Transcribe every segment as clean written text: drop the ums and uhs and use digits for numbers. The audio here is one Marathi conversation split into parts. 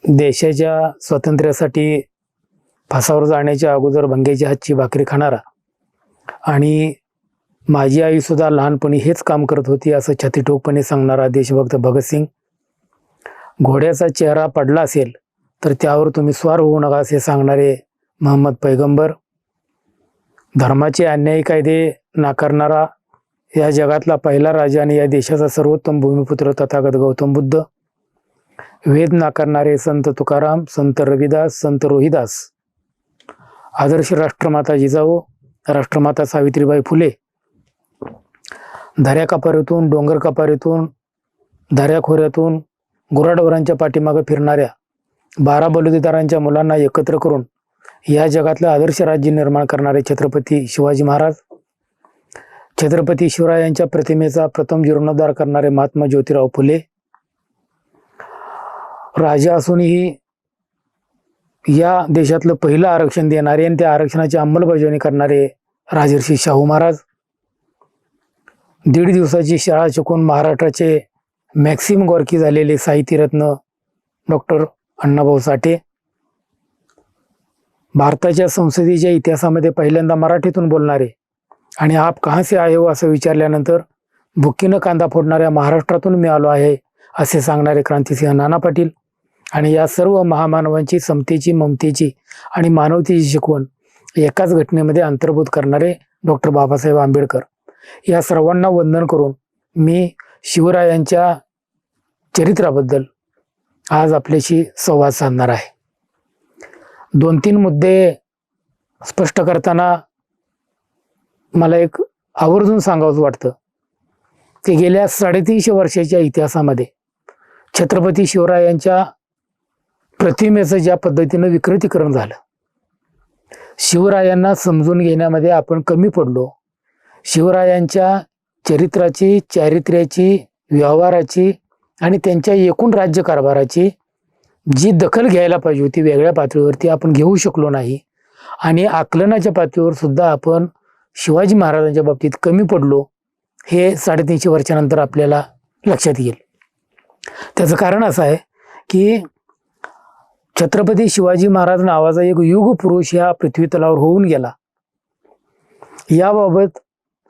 देशाच्या स्वातंत्र्यासाठी फासावर जाण्याच्या अगोदर भंग्याची हातची भाकरी खाणारा आणि माझी आई सुद्धा लहानपणी हेच काम करत होती असं छातीठोकपणे सांगणारा देशभक्त भगतसिंग, घोड्याचा चेहरा पडला असेल तर त्यावर तुम्ही स्वार होऊ नका असे सांगणारे महम्मद पैगंबर, धर्माचे अन्यायी कायदे नाकारणारा या जगातला पहिला राजा आणि या देशाचा सर्वोत्तम भूमिपुत्र तथागत गौतम बुद्ध, वेद नाकारणारे संत तुकाराम, संत रविदास, संत रोहिदास, आदर्श राष्ट्रमाता जिजाऊ, राष्ट्रमाता सावित्रीबाई फुले, दऱ्या कपारीतून, डोंगर कपारीतून, दऱ्याखोऱ्यातून गुराढोरांच्या पाठीमागे फिरणाऱ्या 12 बलुतेदारांच्या मुलांना एकत्र करून या जगातलं आदर्श राज्य निर्माण करणारे छत्रपती शिवाजी महाराज, छत्रपती शिवरायांच्या प्रतिमेचा प्रथम जीर्णोद्धार करणारे महात्मा ज्योतिराव फुले, राजा असूनही या देशातलं पहिलं आरक्षण देणारे आणि त्या आरक्षणाची अंमलबजावणी करणारे राजर्षी शाहू महाराज, 1.5 दिवसाची शाळा शिकून महाराष्ट्राचे मॅक्सिम गॉर्की झालेले साहित्यरत्न डॉक्टर अण्णाभाऊ साठे, भारताच्या संसदेच्या इतिहासामध्ये पहिल्यांदा मराठीतून बोलणारे आणि आप कहाँ से आए हो असं विचारल्यानंतर बुक्कीनं कांदा फोडणाऱ्या महाराष्ट्रातून मी आलो आहे असे सांगणारे क्रांतिसिंह नाना पाटील आणि या सर्व महामानवांची समतेची, ममतेची आणि मानवतेची शिकवण एकाच घटनेमध्ये अंतर्भूत करणारे डॉक्टर बाबासाहेब आंबेडकर, या सर्वांना वंदन करून मी शिवरायांच्या चरित्राबद्दल आज आपल्याशी संवाद साधणार आहे. 2-3 मुद्दे स्पष्ट करताना मला एक आवर्जून सांगावंच वाटतं की गेल्या 350 वर्षाच्या इतिहासामध्ये छत्रपती शिवरायांच्या प्रतिमेचं ज्या पद्धतीनं विकृतीकरण झालं, शिवरायांना समजून घेण्यामध्ये आपण कमी पडलो, शिवरायांच्या चरित्राची, चारित्र्याची, व्यवहाराची आणि त्यांच्या एकूण राज्यकारभाराची जी दखल घ्यायला पाहिजे होती वेगळ्या पातळीवरती आपण घेऊ शकलो नाही आणि आकलनाच्या पातळीवर सुद्धा आपण शिवाजी महाराजांच्या बाबतीत कमी पडलो, हे 350 वर्षानंतर आपल्याला लक्षात येईल. त्याचं कारण असं आहे की छत्रपती शिवाजी महाराज नावाचा एक युग पुरुष या पृथ्वी तलावर होऊन गेला, याबाबत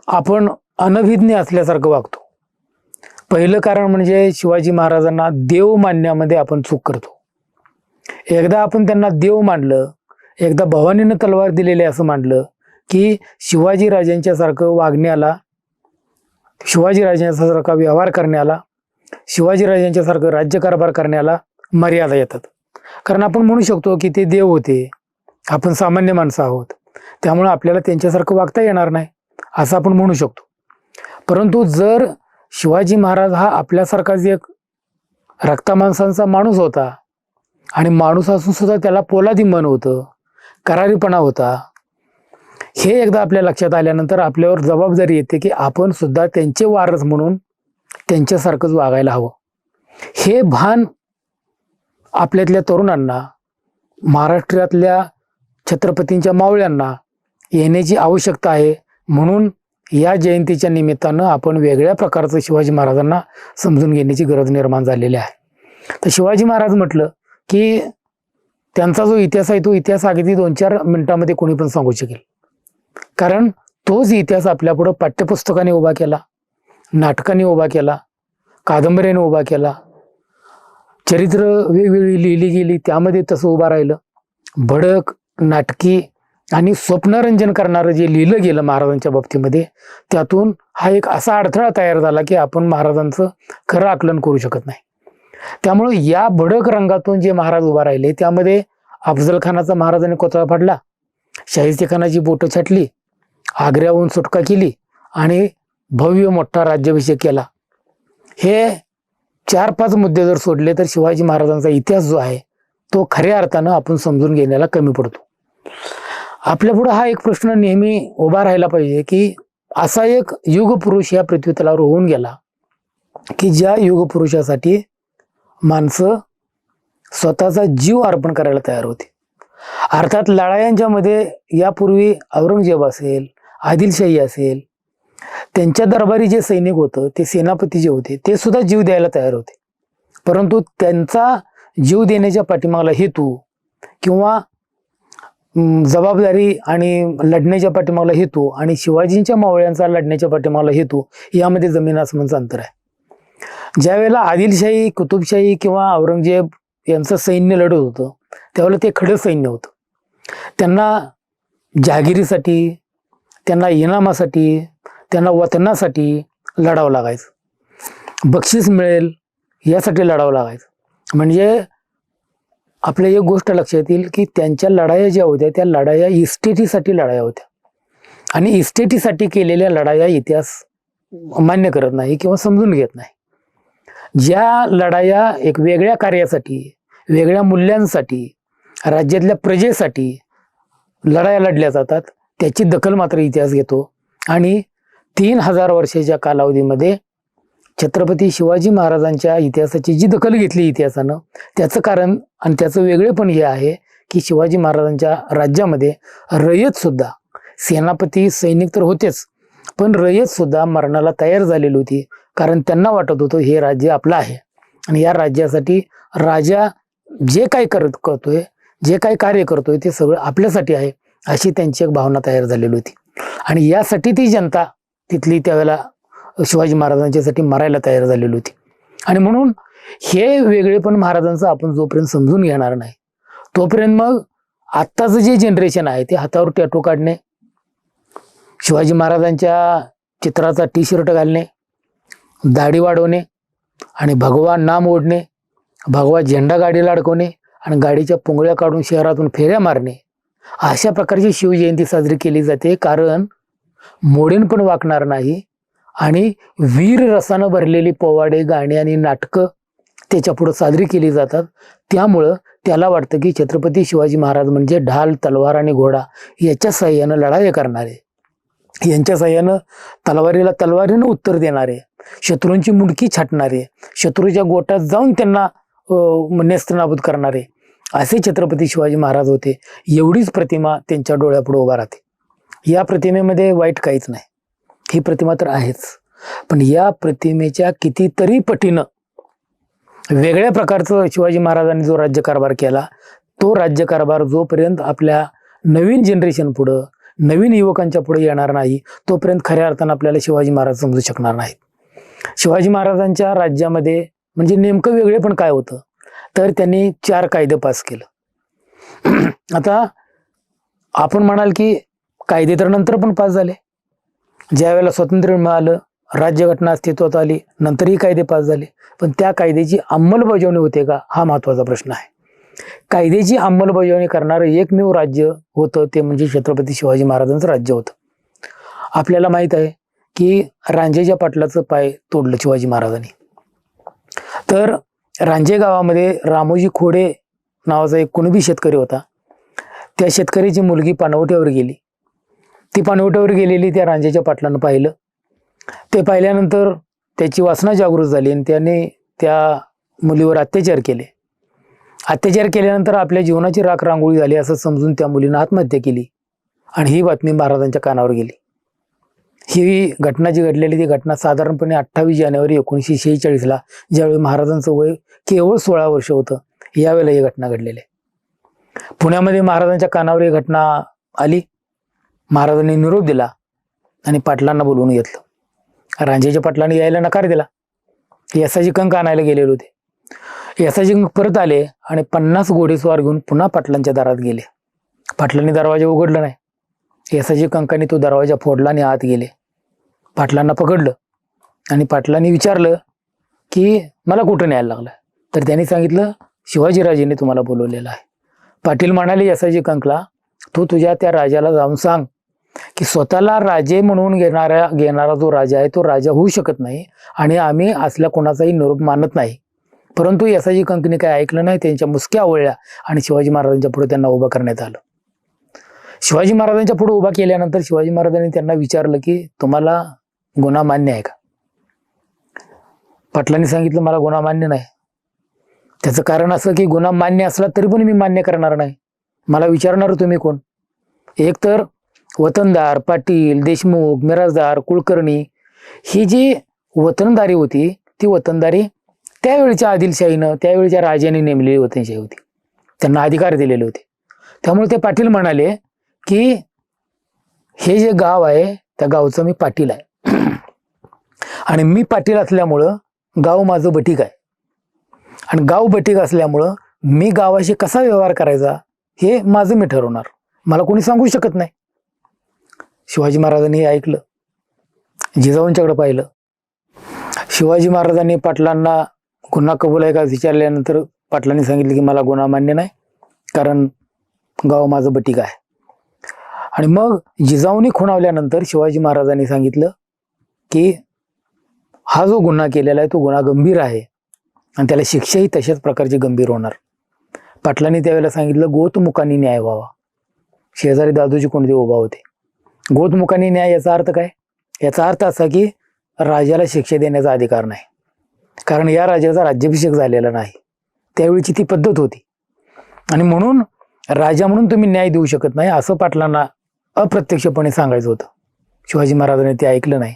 आपण अनभिज्ञ असल्यासारखं वागतो. पहिलं कारण म्हणजे शिवाजी महाराजांना देव मानण्यामध्ये आपण चूक करतो. एकदा आपण त्यांना देव मानलं, एकदा भवानीनं तलवार दिलेले असं मानलं की शिवाजी राजांच्या सारखं वागण्याला, शिवाजी राजांच्या सारखा व्यवहार करण्याला, शिवाजी राजांच्या सारखं राज्यकारभार करण्याला मर्यादा येतात. कारण आपण म्हणू शकतो की ते देव होते, आपण सामान्य माणसं आहोत, त्यामुळे आपल्याला त्यांच्यासारखं वागता येणार नाही असं आपण म्हणू शकतो. परंतु जर शिवाजी महाराज हा आपल्यासारखाच एक रक्तमांसांचा माणूस होता आणि माणूस असून सुद्धा त्याला पोलादी मन होतं, करारीपणा होता, हे एकदा आपल्या लक्षात आल्यानंतर आपल्यावर जबाबदारी येते की आपण सुद्धा त्यांचे वारस म्हणून त्यांच्यासारखंच वागायला हवं. हे भान आपल्यातल्या तरुणांना, महाराष्ट्रातल्या छत्रपतींच्या मावळ्यांना येण्याची आवश्यकता आहे. म्हणून या जयंतीच्या निमित्तानं आपण वेगळ्या प्रकारचं शिवाजी महाराजांना समजून घेण्याची गरज निर्माण झालेली आहे. तर शिवाजी महाराज म्हटलं की त्यांचा जो इतिहास आहे तो इतिहास अगदी 2-4 मिनिटांमध्ये कोणी पण सांगू शकेल. कारण तोच इतिहास आपल्यापुढं पाठ्यपुस्तकाने उभा केला, नाटकाने उभा केला, कादंबरीने उभा केला, चरित्र वेगवेगळी लिहिली गेली त्यामध्ये तसं उभा राहिलं. भडक, नाटकी आणि स्वप्नरंजन करणारं जे लिहिलं गेलं महाराजांच्या बाबतीमध्ये, त्यातून हा एक असा अडथळा तयार झाला की आपण महाराजांचं खरं आकलन करू शकत नाही. त्यामुळे या भडक रंगातून जे महाराज उभा राहिले त्यामध्ये अफजल खानाचा महाराजांनी कोतळा फाडला, शाहिस्ते खानाची बोटं छाटली, आग्र्याहून सुटका केली आणि भव्य मोठा राज्याभिषेक केला. हे 4-5 मुद्दे जर सोडले तर शिवाजी महाराजांचा इतिहास जो आहे तो खऱ्या अर्थानं आपण समजून घेण्याला कमी पडतो. आपल्यापुढं हा एक प्रश्न नेहमी उभा राहिला पाहिजे की असा एक युगपुरुष या पृथ्वी तलावर होऊन गेला की ज्या युगपुरुषासाठी माणसं स्वतःचा जीव अर्पण करायला तयार होते. अर्थात लढायांच्या मध्ये यापूर्वी औरंगजेब असेल, आदिलशाही असेल, त्यांच्या दरबारी जे सैनिक होतं, ते सेनापती जे होते ते सुद्धा जीव द्यायला तयार होते. परंतु त्यांचा जीव देण्याच्या पाठीमागला हेतू किंवा जबाबदारी आणि लढण्याच्या पाठीमागला हेतू आणि शिवाजींच्या मावळ्यांचा लढण्याच्या पाठीमागला हेतू यामध्ये जमीन आसमानचं अंतर आहे. ज्या वेळेला आदिलशाही, कुतुबशाही किंवा औरंगजेब यांचं सैन्य लढत होतं त्यावेळेला ते खडं सैन्य होतं. त्यांना जहागिरीसाठी, त्यांना इनामासाठी, त्यांना वतनासाठी लढावं लागायचं, बक्षीस मिळेल यासाठी लढावं लागायचं. म्हणजे आपल्या एक गोष्ट लक्षात येईल की त्यांच्या लढाया ज्या होत्या त्या लढाया इस्टेटीसाठी लढाया होत्या आणि इस्टेटीसाठी केलेल्या लढाया इतिहास मान्य करत नाही किंवा समजून घेत नाही. ज्या लढाया एक वेगळ्या कार्यासाठी, वेगळ्या मूल्यांसाठी, राज्यातल्या प्रजेसाठी लढाया लढल्या जातात त्याची दखल मात्र इतिहास घेतो. आणि 3000 वर्षाच्या कालावधीमध्ये छत्रपती शिवाजी महाराजांच्या इतिहासाची जी दखल घेतली इतिहासानं, त्याचं कारण आणि त्याचं वेगळेपण हे आहे की शिवाजी महाराजांच्या राज्यामध्ये रयत सुद्धा, सेनापती सैनिक तर होतेच, पण रयत सुद्धा मरणाला तयार झालेली होती. कारण त्यांना वाटत होतं हे राज्य आपलं आहे आणि या राज्यासाठी राजा जे काही करतोय, जे काही कार्य करतोय ते सगळं आपल्यासाठी आहे अशी त्यांची एक भावना तयार झालेली होती. आणि यासाठी ती जनता तिथली त्यावेळेला शिवाजी महाराजांच्यासाठी मरायला तयार झालेली होती. आणि म्हणून हे वेगळेपण महाराजांचं आपण जोपर्यंत समजून घेणार नाही तोपर्यंत मग आत्ताचं जे जनरेशन आहे ते हातावर टॅटू काढणे, शिवाजी महाराजांच्या चित्राचा टी-शर्ट घालणे, दाढी वाढवणे आणि भगवा नाम ओढणे, भगवा झेंडा गाडीला अडकवणे आणि गाडीच्या पुंगळ्या काढून शहरातून फेऱ्या मारणे, अशा प्रकारची शिवजयंती साजरी केली जाते. कारण मोडेन पण वाकणार नाही आणि वीर रसानं भरलेली पोवाडे, गाणी आणि नाटकं त्याच्या पुढं साजरी केली जातात. त्यामुळं त्याला वाटतं की छत्रपती शिवाजी महाराज म्हणजे ढाल, तलवार आणि घोडा याच्या साह्यानं लढाई करणारे, यांच्या साह्यानं तलवारीला तलवारीनं उत्तर देणारे, शत्रूंची मुंडकी छाटणारे, शत्रूच्या गोटात जाऊन त्यांना नेस्तनाबूत करणारे असे छत्रपती शिवाजी महाराज होते. एवढीच प्रतिमा त्यांच्या डोळ्यापुढे उभा राहते. या प्रतिमेमध्ये वाईट काहीच नाही, ही प्रतिमा तर आहेच, पण या प्रतिमेच्या कितीतरी पटीनं वेगळ्या प्रकारचं शिवाजी महाराजांनी जो राज्यकारभार केला, तो राज्यकारभार जोपर्यंत आपल्या नवीन जनरेशन पुढं, नवीन युवकांच्या पुढे येणार नाही तोपर्यंत खऱ्या अर्थानं आपल्याला शिवाजी महाराज समजू शकणार नाहीत. शिवाजी महाराजांच्या राज्यामध्ये म्हणजे नेमकं वेगळे पण काय होतं तर त्यांनी 4 कायदे पास केलं. आता आपण म्हणाल की कायदे तर नंतर पण पास झाले, ज्या वेळेला स्वातंत्र्य मिळालं, राज्यघटना अस्तित्वात आली, नंतरही कायदे पास झाले, पण त्या कायद्याची अंमलबजावणी होते का हा महत्त्वाचा प्रश्न आहे. कायद्याची अंमलबजावणी करणारं एकमेव राज्य होतं ते म्हणजे छत्रपती शिवाजी महाराजांचं राज्य होतं. आपल्याला माहीत आहे की रांजेच्या पाटलाचं पाय तोडलं शिवाजी महाराजांनी. तर रांजे गावामध्ये रामोजी खोडे नावाचा एक कुणबी शेतकरी होता. त्या शेतकऱ्याची मुलगी पाणवठ्यावर गेली. ती पाणवठ्यावर गेलेली त्या रांजेच्या पाटलानं पाहिलं. ते पाहिल्यानंतर त्याची वासना जागृत झाली आणि त्याने त्या मुलीवर अत्याचार केले. अत्याचार केल्यानंतर आपल्या जीवनाची राख रांगोळी झाली असं समजून त्या मुलीनं आत्महत्या केली आणि ही बातमी महाराजांच्या कानावर गेली. ही घटना जी घडलेली ती घटना साधारणपणे 28 जानेवारी 1946ला ज्यावेळी महाराजांचं वय केवळ 16 वर्ष होतं यावेळेला ही घटना घडलेली आहे. पुण्यामध्ये महाराजांच्या कानावर ही घटना आली. महाराजांनी निरोप दिला आणि पाटलांना बोलवून घेतलं. रांजेच्या पाटलांनी यायला नकार दिला. यसाजी कंक आणायला गेलेले होते. यसाजी कंक परत आले आणि 50 घोडेस्वार घेऊन पुन्हा पाटलांच्या दारात गेले. पाटलांनी दरवाजा उघडला नाही. यसाजी कंकाने तो दरवाजा फोडला आणि आत गेले. पाटलांना पकडलं आणि पाटलांनी विचारलं की मला कुठं न्यायला लागलं. तर त्यांनी सांगितलं शिवाजीराजेंनी तुम्हाला बोलवलेलं आहे. पाटील म्हणाले यसाजी कंकला, तू तुझ्या त्या राजाला जाऊन सांग की स्वतःला राजे म्हणून घेणारा जो राजा आहे तो राजा होऊ शकत नाही आणि आम्ही असल्या कोणाचाही निरोप मानत नाही. परंतु यसाजी कंकने काय ऐकलं नाही. त्यांच्या मुसक्या आवळल्या आणि शिवाजी महाराजांच्या पुढे त्यांना उभं करण्यात आलं. शिवाजी महाराजांच्या पुढे उभा केल्यानंतर शिवाजी महाराजांनी त्यांना विचारलं की तुम्हाला गुन्हा मान्य आहे का. पाटलांनी सांगितलं मला गुन्हा मान्य नाही. त्याचं कारण असं की गुन्हा मान्य असला तरी पण मी मान्य करणार नाही. मला विचारणार तुम्ही कोण. एक तर वतनदार, पाटील, देशमुख, मिराजदार, कुलकर्णी ही जी वतनदारी होती ती वतनदारी त्यावेळच्या आदिलशाहीनं त्यावेळच्या राजाने नेमलेली वतनशाही होती, त्यांना अधिकार दिलेले होते. त्यामुळे ते पाटील म्हणाले की हे जे गाव आहे त्या गावचं मी पाटील आहे आणि मी पाटील असल्यामुळं गाव माझं बटीक आहे आणि गाव बटीक असल्यामुळं मी गावाशी कसा व्यवहार करायचा हे माझं मी ठरवणार, मला कोणी सांगू शकत नाही. शिवाजी महाराजांनी हे ऐकलं, जिजाऊंच्याकडे पाहिलं. शिवाजी महाराजांनी पाटलांना गुन्हा कबूल आहे का विचारल्यानंतर पाटलांनी सांगितलं की मला गुन्हा मान्य नाही, कारण गाव माझं बटीक आहे. आणि मग जिजाऊंनी खुणावल्यानंतर शिवाजी महाराजांनी सांगितलं की हा जो गुन्हा केलेला आहे तो गुन्हा गंभीर आहे आणि त्याला शिक्षाही तशाच प्रकारची गंभीर होणार. पाटलांनी त्यावेळेला सांगितलं गोतमुखांनी न्याय व्हावा. शेजारी दादोजी कोंडदेव उभा होते. गोतमुखांनी न्याय याचा अर्थ काय? याचा अर्थ असा की राजाला शिक्षा देण्याचा अधिकार नाही, कारण या राजाचा राज्याभिषेक झालेला नाही. त्यावेळीची ती पद्धत होती आणि म्हणून राजा म्हणून तुम्ही न्याय देऊ शकत नाही असं पाटलांना अप्रत्यक्षपणे सांगायचं होतं. शिवाजी महाराजांनी ते ऐकलं नाही.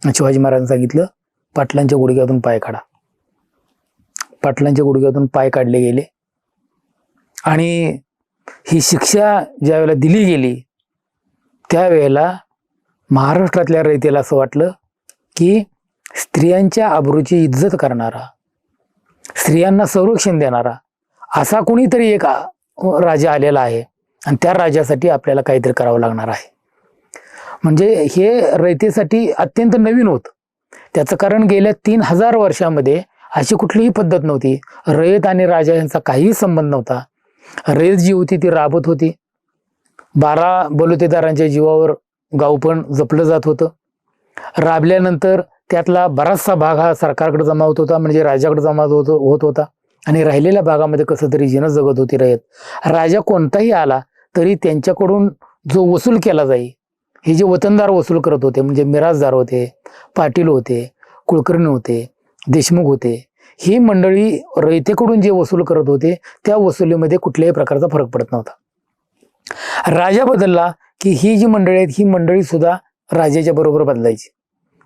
शिवाजी महाराजांनी सांगितलं पाटलांच्या गुडघ्यातून पाय काढा. पाटलांच्या गुडघ्यातून पाय काढले गेले आणि ही शिक्षा ज्या वेळेला दिली गेली त्यावेळेला महाराष्ट्रातल्या रयतेला असं वाटलं की स्त्रियांच्या आबरूची इज्जत करणारा, स्त्रियांना संरक्षण देणारा असा कोणीतरी एक राजा आलेला आहे आणि त्या राजासाठी आपल्याला काहीतरी करावं लागणार आहे. म्हणजे हे रयतेसाठी अत्यंत नवीन होतं. त्याचं कारण गेल्या 3000 वर्षामध्ये अशी कुठलीही पद्धत नव्हती. रयत आणि राजा यांचा काहीही संबंध नव्हता. रयत जी होती ती राबत होती. 12 बलुतेदारांच्या जीवावर गाव पण जपलं जात होतं. राबल्यानंतर त्यातला बराचसा भाग हा सरकारकडे जमा होत होता, म्हणजे राजाकडे जमा होत होता आणि राहिलेल्या भागामध्ये कसं तरी जीवन जगत होती रयत. राजा कोणताही आला तरी त्यांच्याकडून जो वसूल केला जाई, हे जे वतनदार वसूल करत होते म्हणजे मिराजदार होते, पाटील होते, कुलकर्णी होते, देशमुख होते, ही मंडळी रयतेकडून जे वसूल करत होते त्या वसुलीमध्ये कुठल्याही प्रकारचा फरक पडत नव्हता. राजा बदलला की ही जी मंडळी आहेत ही मंडळी सुद्धा राजाच्या बरोबर बदलायची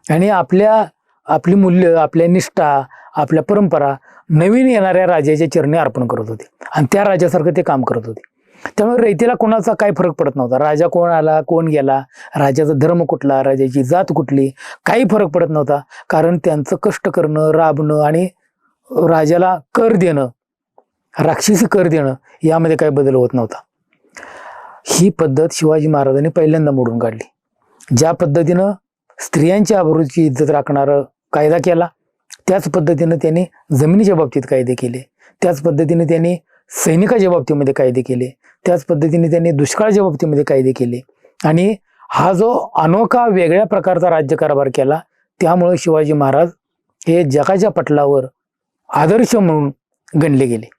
आणि आपली मूल्य, आपल्या निष्ठा, आपल्या परंपरा नवीन येणाऱ्या राजाच्या चरणी अर्पण करत होते आणि त्या राजासारखं ते काम करत होते. त्यामुळे रयतेला कोणाचा काही फरक पडत नव्हता. राजा कोण आला, कोण गेला, राजाचा धर्म कुठला, राजाची जात कुठली, काही फरक पडत नव्हता. कारण त्यांचं कष्ट करणं, राबणं आणि राजाला कर देणं, राक्षसी कर देणं यामध्ये काही बदल होत नव्हता. ही पद्धत शिवाजी महाराजांनी पहिल्यांदा मोडून काढली. ज्या पद्धतीनं स्त्रियांच्या आबरूची इज्जत राखणारा कायदा केला त्याच पद्धतीनं त्यांनी जमिनीच्या बाबतीत कायदे केले, त्याच पद्धतीने त्यांनी सैनिकाच्या बाबतीमध्ये कायदे केले, त्याच पद्धतीने त्यांनी दुष्काळाच्या बाबतीमध्ये कायदे केले आणि हा जो अनोखा वेगळ्या प्रकारचा राज्यकारभार केला त्यामुळे शिवाजी महाराज हे जगाच्या पटलावर आदर्श म्हणून गणले गेले.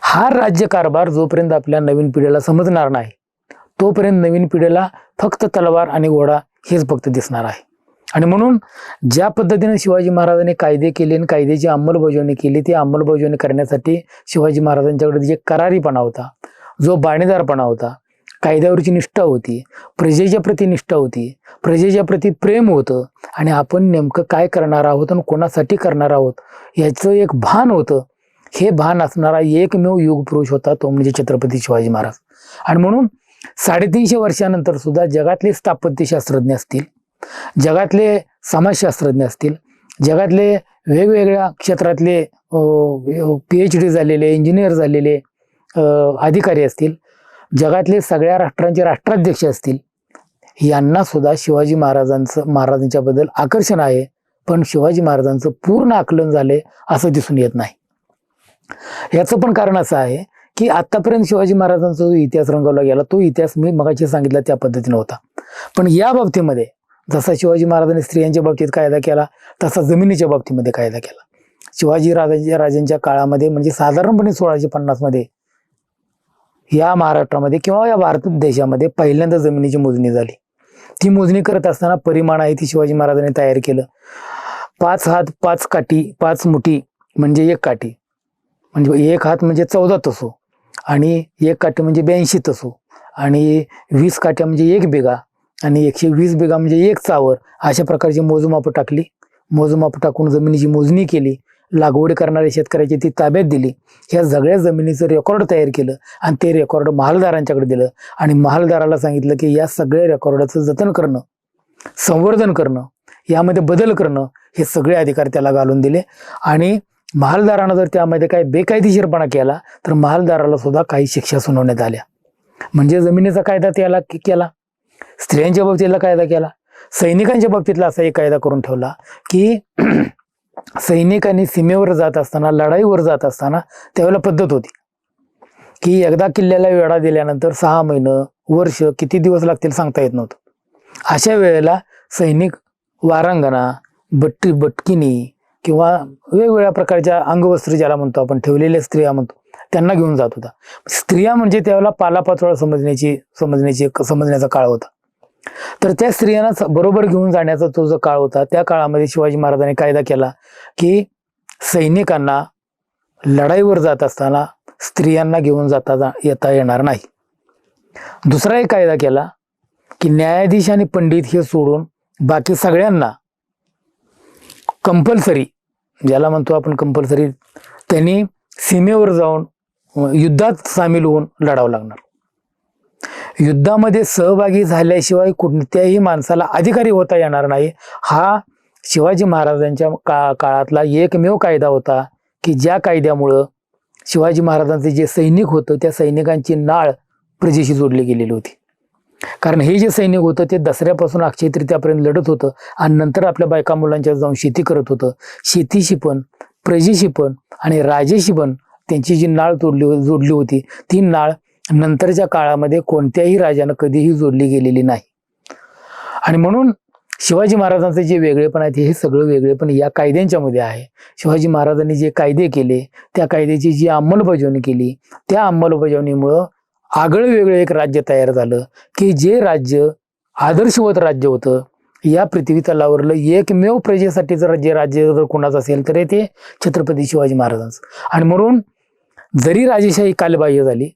हा राज्यकारभार जोपर्यंत आपल्या नवीन पिढीला समजणार नाही तोपर्यंत नवीन पिढीला फक्त तलवार आणि घोडा हेच फक्त दिसणार आहे. आणि म्हणून ज्या पद्धतीने शिवाजी महाराजांनी कायदे केले आणि कायद्याची अंमलबजावणी केली ती अंमलबजावणी करण्यासाठी शिवाजी महाराजांच्याकडे जे करारीपणा होता, जो बाणेदारपणा होता, कायद्यावरची निष्ठा होती, प्रजेच्या प्रती निष्ठा होती, प्रजेच्या प्रती प्रेम होतं आणि आपण नेमकं काय करणार आहोत आणि कोणासाठी करणार आहोत याचं एक भान होतं. हे भान असणारा एकमेव युगपुरुष होता तो म्हणजे छत्रपती शिवाजी महाराज. आणि म्हणून 350 वर्षानंतर सुद्धा जगातले स्थापत्यशास्त्रज्ञ असतील, जगातले समाजशास्त्रज्ञ असतील, जगातले वेगवेगळ्या क्षेत्रातले PhD झालेले, इंजिनियर झालेले अधिकारी असतील, जगातले सगळ्या राष्ट्रांचे राष्ट्राध्यक्ष असतील, यांना सुद्धा शिवाजी महाराजांच्याबद्दल आकर्षण आहे, पण शिवाजी महाराजांचं पूर्ण आकलन झाले असं दिसून येत नाही. याचं पण कारण असं आहे की आतापर्यंत शिवाजी महाराजांचा जो इतिहास रंगवला गेला तो इतिहास मी मगाशी सांगितला त्या पद्धतीने होता, पण या बाबतीमध्ये जसा शिवाजी महाराजांनी स्त्रियांच्या बाबतीत कायदा केला तसा जमिनीच्या बाबतीमध्ये कायदा केला. शिवाजी राजांच्या काळामध्ये म्हणजे साधारणपणे 1650 मध्ये या महाराष्ट्रामध्ये किंवा या भारत देशामध्ये पहिल्यांदा जमिनीची मोजणी झाली. ती मोजणी करत असताना परिमाण आहे ती शिवाजी महाराजांनी तयार केलं. 5 हात 5 काठी 5 मुठी म्हणजे 1 काठी, म्हणजे 1 हात म्हणजे 14 तसो आणि 1 काठी म्हणजे 82 तसो आणि 20 काठ्या म्हणजे 1 बिघा आणि 120 बिघा म्हणजे 1 चावर, अशा प्रकारची मोजमाप टाकली. मोजमाप टाकून जमिनीची मोजणी केली लागवड करणाऱ्या शेतकऱ्याची ती ताब्यात दिली. ह्या सगळ्या जमिनीचं रेकॉर्ड तयार केलं आणि ते रेकॉर्ड महालदारांच्याकडे दिलं आणि महालदाराला सांगितलं की या सगळ्या रेकॉर्डाचं जतन करणं, संवर्धन करणं, यामध्ये बदल करणं हे सगळे अधिकार त्याला घालून दिले. आणि महालदारानं जर त्यामध्ये काही बेकायदेशीरपणा केला तर महालदाराला सुद्धा काही शिक्षा सुनावण्यात आल्या. म्हणजे जमिनीचा कायदा त्याला केला, स्त्रियांच्या बाबतीतला कायदा केला, सैनिकांच्या बाबतीतला असा एक कायदा करून ठेवला की सैनिकांनी सीमेवर जात असताना, लढाईवर जात असताना त्यावेळेला पद्धत होती की एकदा किल्ल्याला वेढा दिल्यानंतर 6 महिने, वर्ष, किती दिवस लागतील सांगता येत नव्हतं. अशा वेळेला सैनिक वारांगणा, बटकिनी किंवा वेगवेगळ्या प्रकारच्या अंगवस्त्र ज्याला म्हणतो आपण, ठेवलेल्या स्त्रिया म्हणतो, त्यांना घेऊन जात होता. स्त्रिया म्हणजे त्यावेळेला पालापाचोळा समजण्याचा काळ होता. तर त्या स्त्रियांना बरोबर घेऊन जाण्याचा तो जो काळ होता, त्या काळामध्ये शिवाजी महाराजांनी कायदा केला की सैनिकांना लढाईवर जात असताना स्त्रियांना घेऊन येता येणार नाही. दुसरा एक कायदा केला की न्यायाधीश आणि पंडित हे सोडून बाकी सगळ्यांना कंपल्सरी, ज्याला म्हणतो आपण कंपल्सरी, त्यांनी सीमेवर जाऊन युद्धात सामील होऊन लढावं लागणार. युद्धामध्ये सहभागी झाल्याशिवाय कोणत्याही माणसाला अधिकारी होता येणार नाही. हा शिवाजी महाराजांच्या काळातला एकमेव कायदा होता की ज्या कायद्यामुळं शिवाजी महाराजांचे जे सैनिक होतं त्या सैनिकांची नाळ प्रजेशी जोडली गेलेली होती. कारण हे जे सैनिक होतं ते दसऱ्यापासून अक्षय तृतीयापर्यंत लढत होतं आणि नंतर आपल्या बायका मुलांच्या जाऊन शेती करत होतं. शेतीशी पण, प्रजेशी पण आणि राजेशी पण त्यांची जी नाळ जोडली होती, ती नाळ नंतरच्या काळामध्ये कोणत्याही राजानं कधीही जोडली गेलेली नाही. आणि म्हणून शिवाजी महाराजांचे जे वेगळेपण आहे हे सगळं वेगळेपण या कायद्यांच्या मध्ये आहे. शिवाजी महाराजांनी जे कायदे केले, त्या कायद्याची जी अंमलबजावणी केली, त्या अंमलबजावणीमुळं आगळं वेगळं एक राज्य तयार झालं की जे राज्य आदर्शवत राज्य होतं. या पृथ्वी तलावरलं एकमेव प्रजेसाठीचं जे राज्य जर कोणाचं असेल तर ते छत्रपती शिवाजी महाराजांचं. आणि म्हणून जरी राजेशाही कालबाह्य झाली,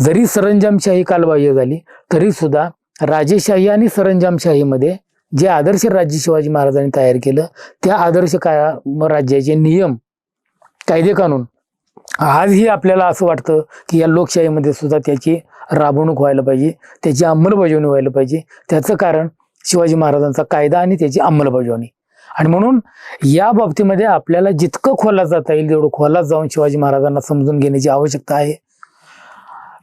जरी सरंजामशाही कालबाह्य झाली, तरी सुद्धा राजेशाही आणि सरंजामशाहीमध्ये जे आदर्श राज्य शिवाजी महाराजांनी तयार केलं, त्या आदर्श राज्याचे नियम, कायदे कानून आजही आपल्याला असं वाटतं की या लोकशाहीमध्ये सुद्धा त्याची राबवणूक व्हायला पाहिजे, त्याची अंमलबजावणी व्हायला पाहिजे. त्याचं कारण शिवाजी महाराजांचा कायदा आणि त्याची अंमलबजावणी. आणि म्हणून या बाबतीमध्ये आपल्याला जितकं खोलात जाता येईल तेवढं खोलात जाऊन शिवाजी महाराजांना समजून घेण्याची आवश्यकता आहे.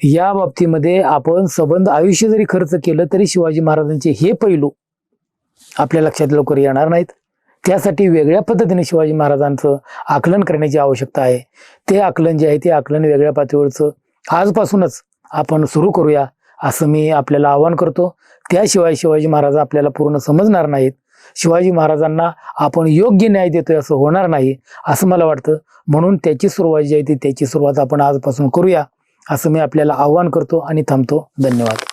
या बाबतीमध्ये आपण सबंध आयुष्य जरी खर्च केलं तरी शिवाजी महाराजांचे हे पैलू आपल्या लक्षात लवकर येणार नाहीत. त्यासाठी वेगळ्या पद्धतीने शिवाजी महाराजांचं आकलन करण्याची आवश्यकता आहे. ते आकलन जे आहे ते आकलन वेगळ्या पातळीवरचं आजपासूनच आपण सुरू करूया असं मी आपल्याला आवाहन करतो. त्याशिवाय शिवाजी महाराज आपल्याला पूर्ण समजणार नाहीत. शिवाजी महाराजांना आपण योग्य न्याय देतोय असं होणार नाही असं मला वाटतं. म्हणून त्याची सुरुवात जी आहे ती त्याची सुरुवात आपण आजपासून करूया असं मी आपल्याला आवाहन करतो आणि थांबतो. धन्यवाद.